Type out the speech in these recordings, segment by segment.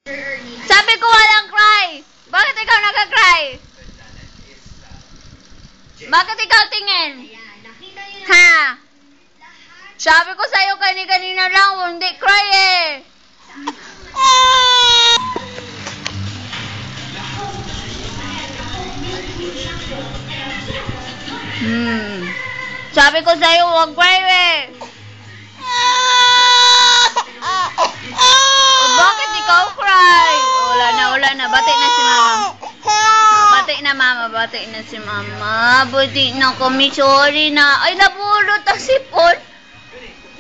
Sabi ko walang cry. Bakit ikaw nagka-cry? Bakit ikaw tingin? Ha? Sabi ko sa'yo kanina lang, hindi cry eh. Sabi ko sa'yo, huwag cry eh. Bakit ikaw cry? Wala na. Bati na si mama. Bati na si mama. Bati na kami. Sorry na. Ay, nabulot ang sipon.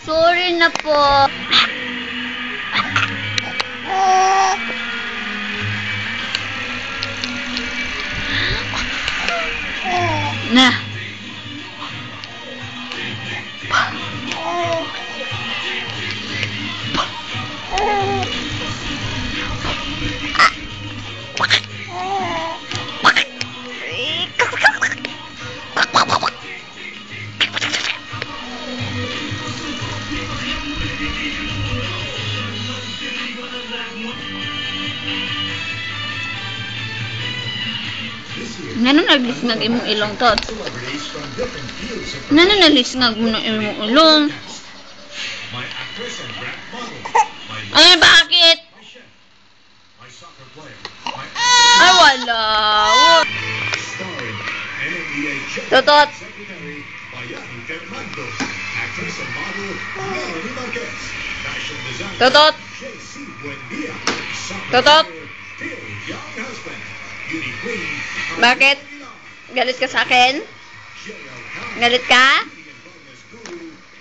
Sorry na po. Na. Nano naglisngag imong ilong to? Nano naglisngag mo ng imong ilong? Ay, bakit? Ay, wala. Totot. Totot. Totot. Bakit? Galit ka sa akin? Galit ka?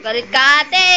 Galit ka, ate!